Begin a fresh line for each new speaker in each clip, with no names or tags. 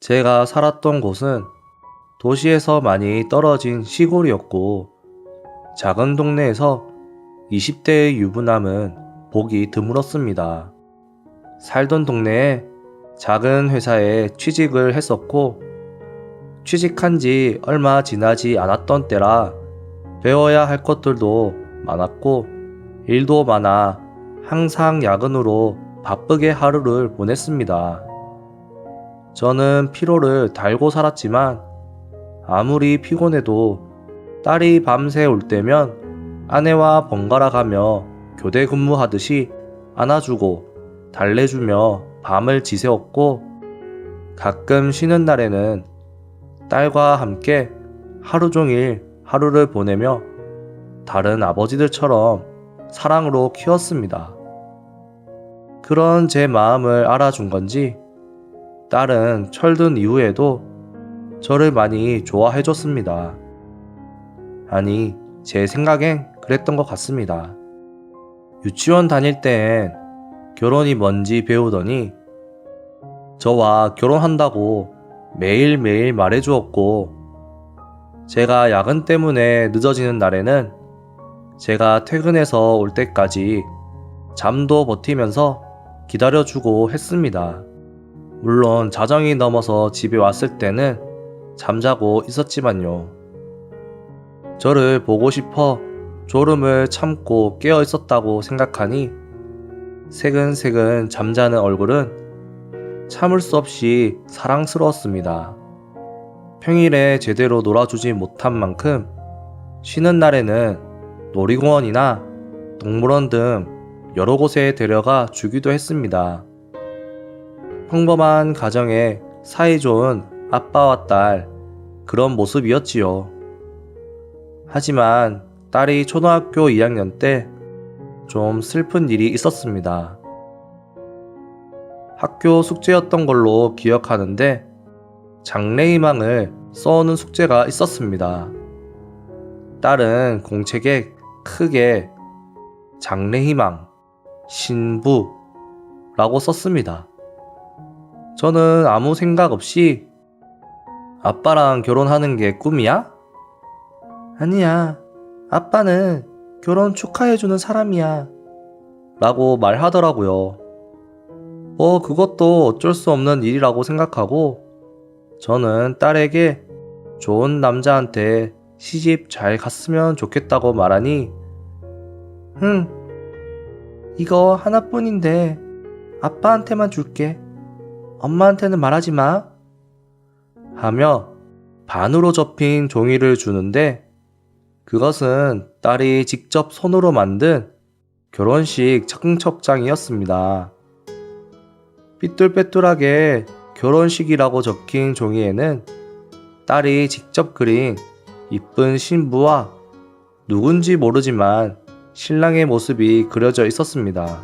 제가 살았던 곳은 도시에서 많이 떨어진 시골이었고, 작은 동네에서 20대의 유부남은 보기 드물었습니다. 살던 동네에 작은 회사에 취직을 했었고, 취직한 지 얼마 지나지 않았던 때라 배워야 할 것들도 많았고, 일도 많아 항상 야근으로 바쁘게 하루를 보냈습니다. 저는 피로를 달고 살았지만 아무리 피곤해도 딸이 밤새 올 때면 아내와 번갈아 가며 교대 근무하듯이 안아주고 달래주며 밤을 지새웠고, 가끔 쉬는 날에는 딸과 함께 하루 종일 하루를 보내며 다른 아버지들처럼 사랑으로 키웠습니다. 그런 제 마음을 알아준 건지 딸은 철든 이후에도 저를 많이 좋아해줬습니다. 아니, 제 생각엔 그랬던 것 같습니다. 유치원 다닐 땐 결혼이 뭔지 배우더니 저와 결혼한다고 매일매일 말해주었고, 제가 야근 때문에 늦어지는 날에는 제가 퇴근해서 올 때까지 잠도 버티면서 기다려주고 했습니다. 물론 자정이 넘어서 집에 왔을 때는 잠자고 있었지만요. 저를 보고 싶어 졸음을 참고 깨어 있었다고 생각하니 새근새근 잠자는 얼굴은 참을 수 없이 사랑스러웠습니다. 평일에 제대로 놀아주지 못한 만큼 쉬는 날에는 놀이공원이나 동물원 등 여러 곳에 데려가 주기도 했습니다. 평범한 가정에 사이좋은 아빠와 딸, 그런 모습이었지요. 하지만 딸이 초등학교 2학년 때 좀 슬픈 일이 있었습니다. 학교 숙제였던 걸로 기억하는데 장래희망을 써오는 숙제가 있었습니다. 딸은 공책에 크게 장래희망, 신부라고 썼습니다. 저는 아무 생각 없이 아빠랑 결혼하는 게 꿈이야? 아니야, 아빠는 결혼 축하해주는 사람이야 라고 말하더라고요. 그것도 어쩔 수 없는 일이라고 생각하고 저는 딸에게 좋은 남자한테 시집 잘 갔으면 좋겠다고 말하니 이거 하나뿐인데 아빠한테만 줄게. 엄마한테는 말하지 마. 하며 반으로 접힌 종이를 주는데 그것은 딸이 직접 손으로 만든 결혼식 청첩장이었습니다. 삐뚤빼뚤하게 결혼식이라고 적힌 종이에는 딸이 직접 그린 이쁜 신부와 누군지 모르지만 신랑의 모습이 그려져 있었습니다.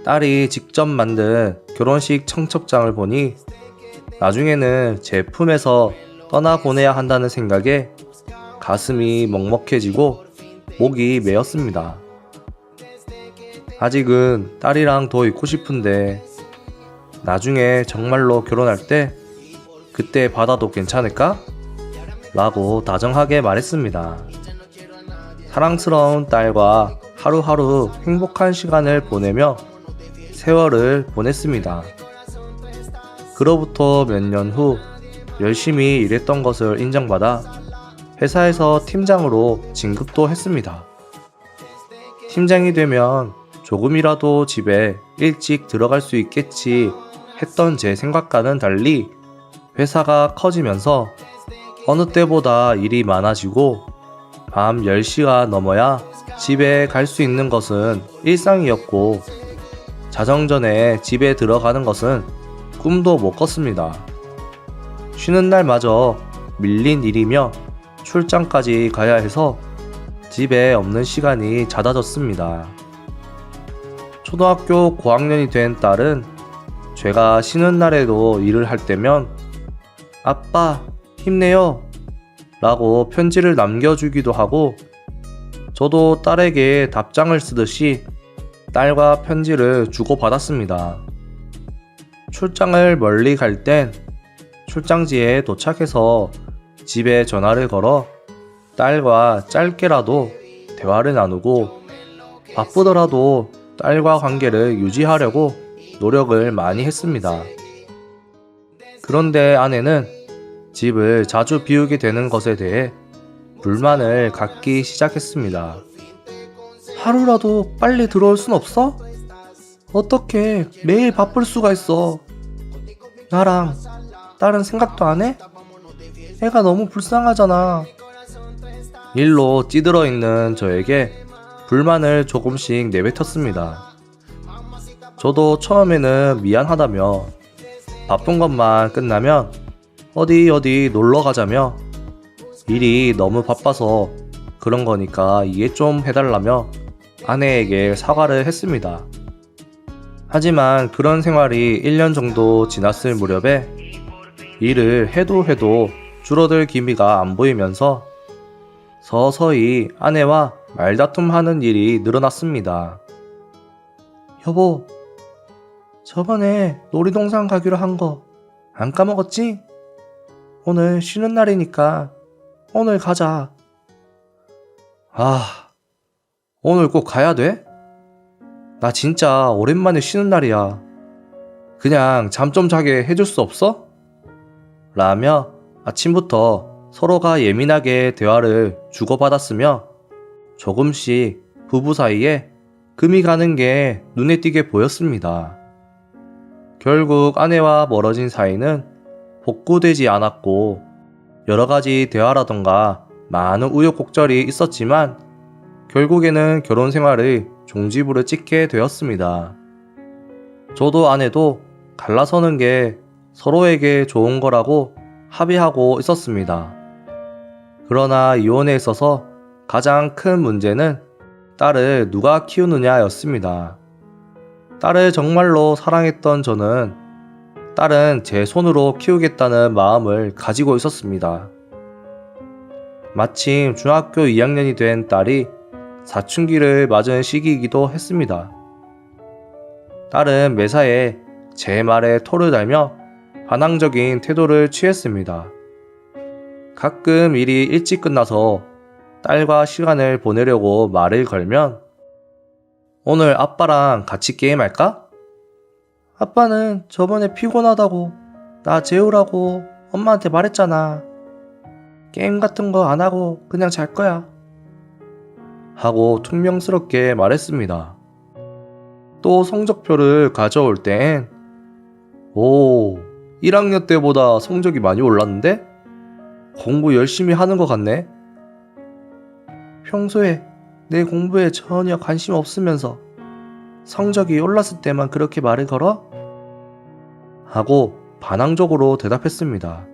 딸이 직접 만든 결혼식 청첩장을 보니 나중에는 제 품에서 떠나보내야 한다는 생각에 가슴이 먹먹해지고 목이 메었습니다. 아직은 딸이랑 더 있고 싶은데 나중에 정말로 결혼할 때 그때 받아도 괜찮을까? 라고 다정하게 말했습니다. 사랑스러운 딸과 하루하루 행복한 시간을 보내며 세월을 보냈습니다. 그로부터 몇 년 후 열심히 일했던 것을 인정받아 회사에서 팀장으로 진급도 했습니다. 팀장이 되면 조금이라도 집에 일찍 들어갈 수 있겠지 했던 제 생각과는 달리 회사가 커지면서 어느 때보다 일이 많아지고 밤 10시가 넘어야 집에 갈 수 있는 것은 일상이었고 자정 전에 집에 들어가는 것은 꿈도 못 꿨습니다. 쉬는 날마저 밀린 일이며 출장까지 가야 해서 집에 없는 시간이 잦아졌습니다. 초등학교 고학년이 된 딸은 제가 쉬는 날에도 일을 할 때면 아빠 힘내요 라고 편지를 남겨주기도 하고 저도 딸에게 답장을 쓰듯이 딸과 편지를 주고받았습니다. 출장을 멀리 갈 땐 출장지에 도착해서 집에 전화를 걸어 딸과 짧게라도 대화를 나누고 바쁘더라도 딸과 관계를 유지하려고 노력을 많이 했습니다. 그런데 아내는 집을 자주 비우게 되는 것에 대해 불만을 갖기 시작했습니다. 하루라도 빨리 들어올 순 없어? 어떻게 매일 바쁠 수가 있어? 나랑 딸은 생각도 안 해? 애가 너무 불쌍하잖아. 일로 찌들어 있는 저에게 불만을 조금씩 내뱉었습니다. 저도 처음에는 미안하다며 바쁜 것만 끝나면 어디 놀러 가자며 일이 너무 바빠서 그런 거니까 이해 좀 해달라며 아내에게 사과를 했습니다. 하지만 그런 생활이 1년 정도 지났을 무렵에 일을 해도 줄어들 기미가 안 보이면서 서서히 아내와 말다툼하는 일이 늘어났습니다. 여보, 저번에 놀이동산 가기로 한 거 안 까먹었지? 오늘 쉬는 날이니까 오늘 가자. 오늘 꼭 가야 돼? 나 진짜 오랜만에 쉬는 날이야. 그냥 잠 좀 자게 해줄 수 없어? 라며 아침부터 서로가 예민하게 대화를 주고받았으며 조금씩 부부 사이에 금이 가는 게 눈에 띄게 보였습니다. 결국 아내와 멀어진 사이는 복구되지 않았고 여러 가지 대화라던가 많은 우여곡절이 있었지만 결국에는 결혼 생활의 종지부를 찍게 되었습니다. 저도 아내도 갈라서는 게 서로에게 좋은 거라고 합의하고 있었습니다. 그러나 이혼에 있어서 가장 큰 문제는 딸을 누가 키우느냐였습니다. 딸을 정말로 사랑했던 저는 딸은 제 손으로 키우겠다는 마음을 가지고 있었습니다. 마침 중학교 2학년이 된 딸이 사춘기를 맞은 시기이기도 했습니다. 딸은 매사에 제 말에 토를 달며 반항적인 태도를 취했습니다. 가끔 일이 일찍 끝나서 딸과 시간을 보내려고 말을 걸면 오늘 아빠랑 같이 게임할까? 아빠는 저번에 피곤하다고 나 재우라고 엄마한테 말했잖아. 게임 같은 거 안 하고 그냥 잘 거야. 하고 퉁명스럽게 말했습니다. 또 성적표를 가져올 땐 1학년 때보다 성적이 많이 올랐는데? 공부 열심히 하는 것 같네? 평소에 내 공부에 전혀 관심 없으면서 성적이 올랐을 때만 그렇게 말을 걸어? 하고 반항적으로 대답했습니다.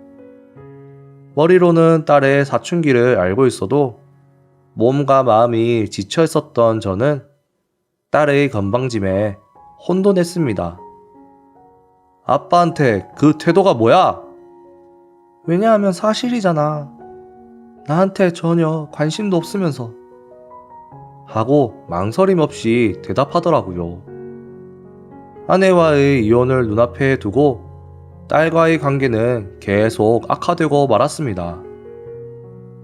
머리로는 딸의 사춘기를 알고 있어도 몸과 마음이 지쳐 있었던 저는 딸의 건방짐에 혼돈했습니다. 아빠한테 그 태도가 뭐야? 왜냐하면 사실이잖아. 나한테 전혀 관심도 없으면서. 하고 망설임 없이 대답하더라고요. 아내와의 이혼을 눈앞에 두고 딸과의 관계는 계속 악화되고 말았습니다.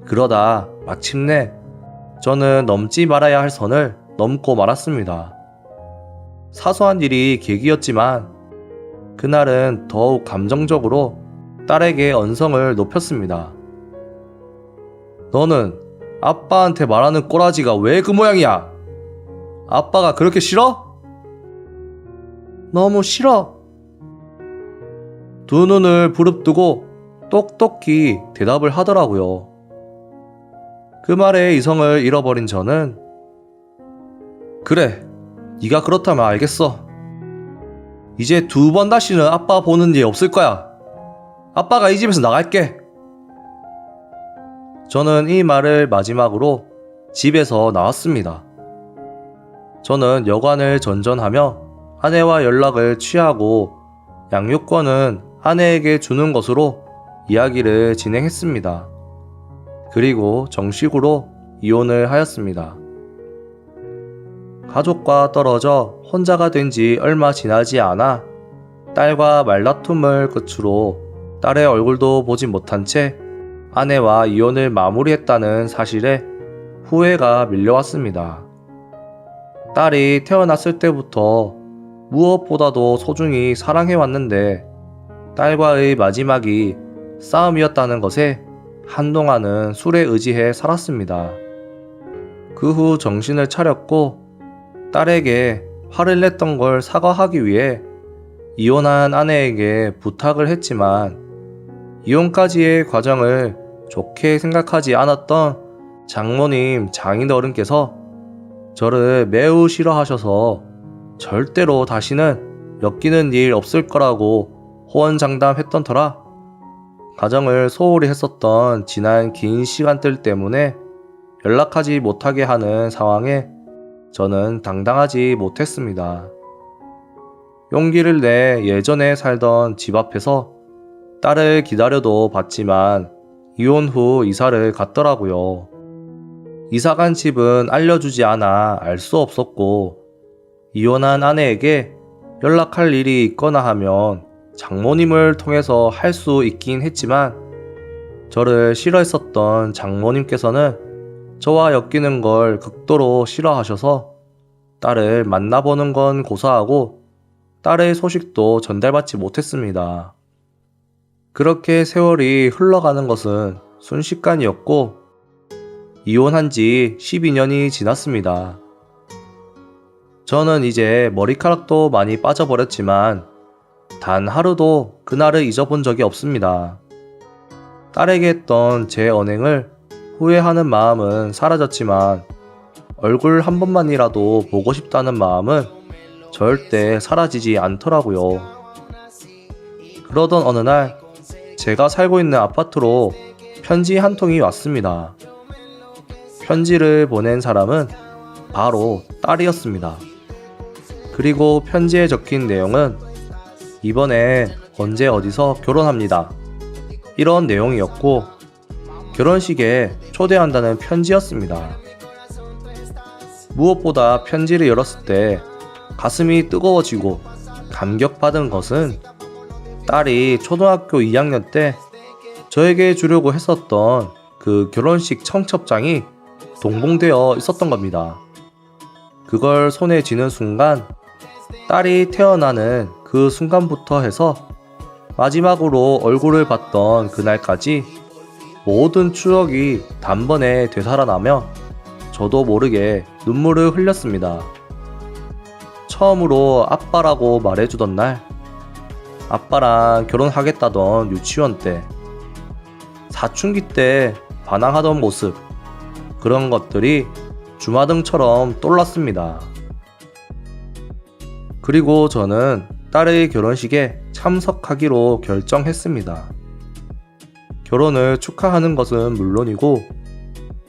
그러다 마침내 저는 넘지 말아야 할 선을 넘고 말았습니다. 사소한 일이 계기였지만 그날은 더욱 감정적으로 딸에게 언성을 높였습니다. 너는 아빠한테 말하는 꼬라지가 왜 그 모양이야? 아빠가 그렇게 싫어? 너무 싫어. 두 눈을 부릅뜨고 똑똑히 대답을 하더라고요. 그 말에 이성을 잃어버린 저는 그래, 네가 그렇다면 알겠어. 이제 2번 다시는 아빠 보는 일 없을 거야. 아빠가 이 집에서 나갈게. 저는 이 말을 마지막으로 집에서 나왔습니다. 저는 여관을 전전하며 아내와 연락을 취하고 양육권은 아내에게 주는 것으로 이야기를 진행했습니다. 그리고 정식으로 이혼을 하였습니다. 가족과 떨어져 혼자가 된 지 얼마 지나지 않아 딸과 말다툼을 끝으로 딸의 얼굴도 보지 못한 채 아내와 이혼을 마무리했다는 사실에 후회가 밀려왔습니다. 딸이 태어났을 때부터 무엇보다도 소중히 사랑해왔는데 딸과의 마지막이 싸움이었다는 것에 한동안은 술에 의지해 살았습니다. 그 후 정신을 차렸고 딸에게 화를 냈던 걸 사과하기 위해 이혼한 아내에게 부탁을 했지만 이혼까지의 과정을 좋게 생각하지 않았던 장모님 장인어른께서 저를 매우 싫어하셔서 절대로 다시는 엮이는 일 없을 거라고 호언장담했던 터라 가정을 소홀히 했었던 지난 긴 시간들 때문에 연락하지 못하게 하는 상황에 저는 당당하지 못했습니다. 용기를 내 예전에 살던 집 앞에서 딸을 기다려도 봤지만 이혼 후 이사를 갔더라고요. 이사간 집은 알려주지 않아 알 수 없었고 이혼한 아내에게 연락할 일이 있거나 하면 장모님을 통해서 할 수 있긴 했지만 저를 싫어했었던 장모님께서는 저와 엮이는 걸 극도로 싫어하셔서 딸을 만나보는 건 고사하고 딸의 소식도 전달받지 못했습니다. 그렇게 세월이 흘러가는 것은 순식간이었고 이혼한 지 12년이 지났습니다. 저는 이제 머리카락도 많이 빠져버렸지만 단 하루도 그날을 잊어본 적이 없습니다. 딸에게 했던 제 언행을 후회하는 마음은 사라졌지만 얼굴 한 번만이라도 보고 싶다는 마음은 절대 사라지지 않더라고요. 그러던 어느 날 제가 살고 있는 아파트로 편지 한 통이 왔습니다. 편지를 보낸 사람은 바로 딸이었습니다. 그리고 편지에 적힌 내용은 이번에 언제 어디서 결혼합니다. 이런 내용이었고 결혼식에 초대한다는 편지였습니다. 무엇보다 편지를 열었을 때 가슴이 뜨거워지고 감격받은 것은 딸이 초등학교 2학년 때 저에게 주려고 했었던 그 결혼식 청첩장이 동봉되어 있었던 겁니다. 그걸 손에 쥐는 순간 딸이 태어나는 그 순간부터 해서 마지막으로 얼굴을 봤던 그날까지 모든 추억이 단번에 되살아나며 저도 모르게 눈물을 흘렸습니다. 처음으로 아빠라고 말해주던 날, 아빠랑 결혼하겠다던 유치원 때, 사춘기 때 반항하던 모습, 그런 것들이 주마등처럼 떠올랐습니다. 그리고 저는 딸의 결혼식에 참석하기로 결정했습니다. 결혼을 축하하는 것은 물론이고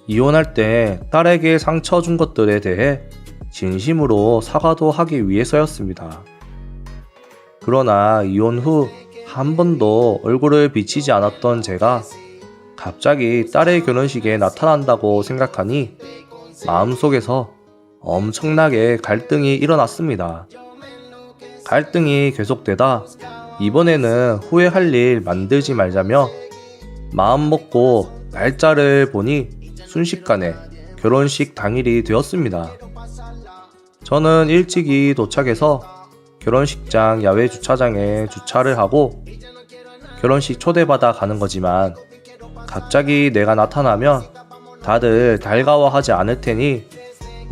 이혼할 때 딸에게 상처 준 것들에 대해 진심으로 사과도 하기 위해서였습니다. 그러나 이혼 후 한 번도 얼굴을 비치지 않았던 제가 갑자기 딸의 결혼식에 나타난다고 생각하니 마음속에서 엄청나게 갈등이 일어났습니다. 갈등이 계속되다 이번에는 후회할 일 만들지 말자며 마음 먹고 날짜를 보니 순식간에 결혼식 당일이 되었습니다. 저는 일찍이 도착해서 결혼식장 야외 주차장에 주차를 하고 결혼식 초대받아 가는 거지만 갑자기 내가 나타나면 다들 달가워하지 않을 테니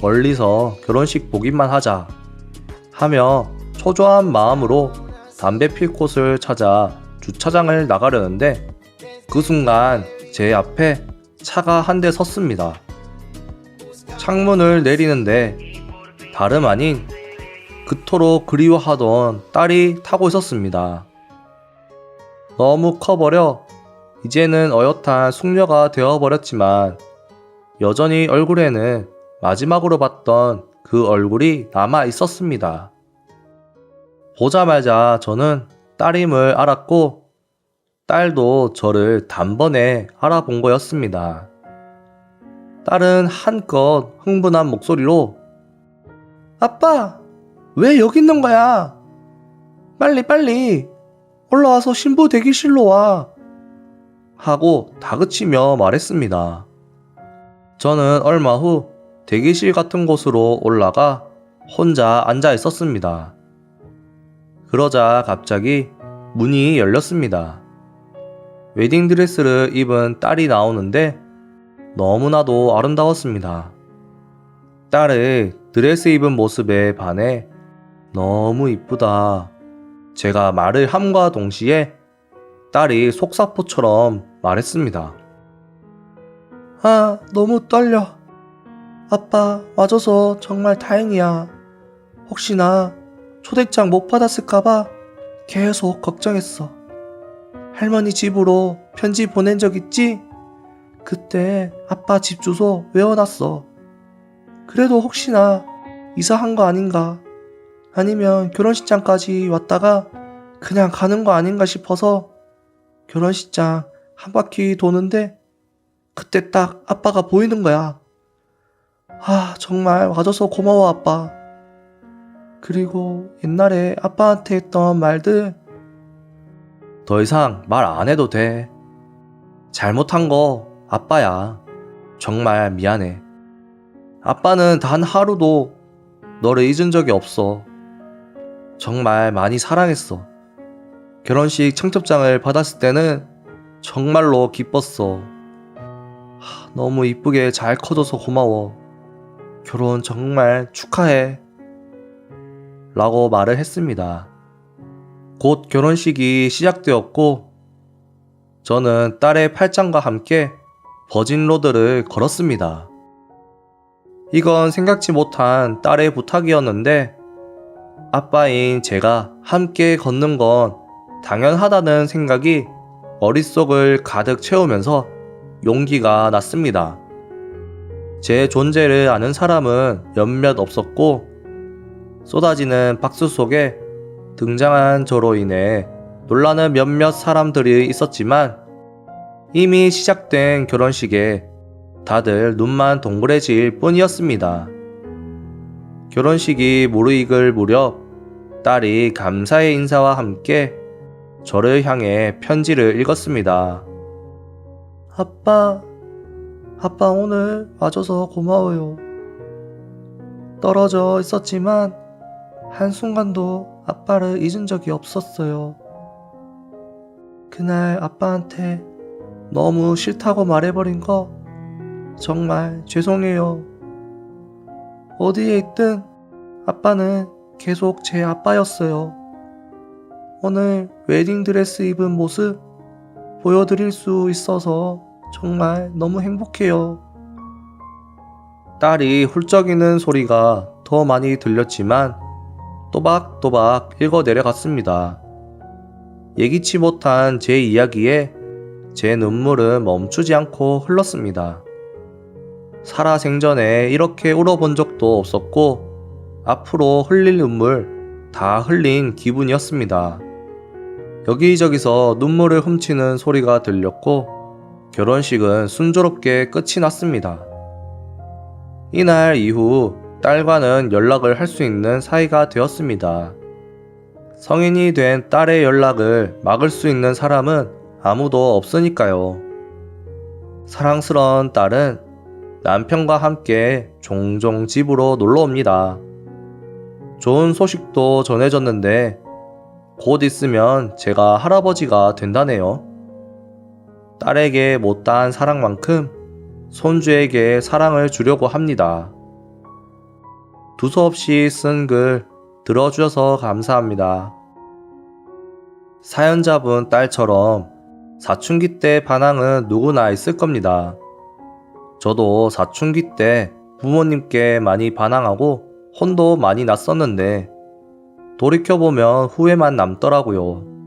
멀리서 결혼식 보기만 하자 하며 초조한 마음으로 담배 필 곳을 찾아 주차장을 나가려는데 그 순간 제 앞에 차가 한 대 섰습니다. 창문을 내리는데 다름 아닌 그토록 그리워하던 딸이 타고 있었습니다. 너무 커버려 이제는 어엿한 숙녀가 되어버렸지만 여전히 얼굴에는 마지막으로 봤던 그 얼굴이 남아 있었습니다. 보자마자 저는 딸임을 알았고 딸도 저를 단번에 알아본 거였습니다. 딸은 한껏 흥분한 목소리로 아빠! 왜 여기 있는 거야? 빨리 빨리! 올라와서 신부 대기실로 와. 하고 다그치며 말했습니다. 저는 얼마 후 대기실 같은 곳으로 올라가 혼자 앉아 있었습니다. 그러자 갑자기 문이 열렸습니다. 웨딩드레스를 입은 딸이 나오는데 너무나도 아름다웠습니다. 딸의 드레스 입은 모습에 반해 너무 이쁘다. 제가 말을 함과 동시에 딸이 속사포처럼 말했습니다. 아, 너무 떨려. 아빠 와줘서 정말 다행이야. 혹시나 초대장 못 받았을까봐 계속 걱정했어. 할머니 집으로 편지 보낸 적 있지? 그때 아빠 집 주소 외워놨어. 그래도 혹시나 이사한 거 아닌가? 아니면 결혼식장까지 왔다가 그냥 가는 거 아닌가 싶어서 결혼식장 한 바퀴 도는데 그때 딱 아빠가 보이는 거야. 아, 정말 와줘서 고마워, 아빠. 그리고 옛날에 아빠한테 했던 말들 더 이상 말 안 해도 돼. 잘못한 거 아빠야. 정말 미안해. 아빠는 단 하루도 너를 잊은 적이 없어. 정말 많이 사랑했어. 결혼식 청첩장을 받았을 때는 정말로 기뻤어. 너무 이쁘게 잘 커져서 고마워. 결혼 정말 축하해. 라고 말을 했습니다. 곧 결혼식이 시작되었고 저는 딸의 팔짱과 함께 버진로드를 걸었습니다. 이건 생각지 못한 딸의 부탁이었는데 아빠인 제가 함께 걷는 건 당연하다는 생각이 머릿속을 가득 채우면서 용기가 났습니다. 제 존재를 아는 사람은 몇몇 없었고 쏟아지는 박수 속에 등장한 저로 인해 놀라는 몇몇 사람들이 있었지만 이미 시작된 결혼식에 다들 눈만 동그래질 뿐이었습니다. 결혼식이 무르익을 무렵 딸이 감사의 인사와 함께 저를 향해 편지를 읽었습니다. 아빠 오늘 와줘서 고마워요. 떨어져 있었지만 한순간도 아빠를 잊은 적이 없었어요. 그날 아빠한테 너무 싫다고 말해버린 거 정말 죄송해요. 어디에 있든 아빠는 계속 제 아빠였어요. 오늘 웨딩드레스 입은 모습 보여드릴 수 있어서 정말 너무 행복해요. 딸이 훌쩍이는 소리가 더 많이 들렸지만 또박또박 읽어 내려갔습니다. 예기치 못한 제 이야기에 제 눈물은 멈추지 않고 흘렀습니다. 살아생전에 이렇게 울어본 적도 없었고 앞으로 흘릴 눈물 다 흘린 기분이었습니다. 여기저기서 눈물을 훔치는 소리가 들렸고 결혼식은 순조롭게 끝이 났습니다. 이날 이후 딸과는 연락을 할 수 있는 사이가 되었습니다. 성인이 된 딸의 연락을 막을 수 있는 사람은 아무도 없으니까요. 사랑스러운 딸은 남편과 함께 종종 집으로 놀러 옵니다. 좋은 소식도 전해졌는데 곧 있으면 제가 할아버지가 된다네요. 딸에게 못다한 사랑만큼 손주에게 사랑을 주려고 합니다. 두서없이 쓴 글 들어주셔서 감사합니다. 사연자분 딸처럼 사춘기 때 반항은 누구나 있을 겁니다. 저도 사춘기 때 부모님께 많이 반항하고 혼도 많이 났었는데 돌이켜보면 후회만 남더라고요.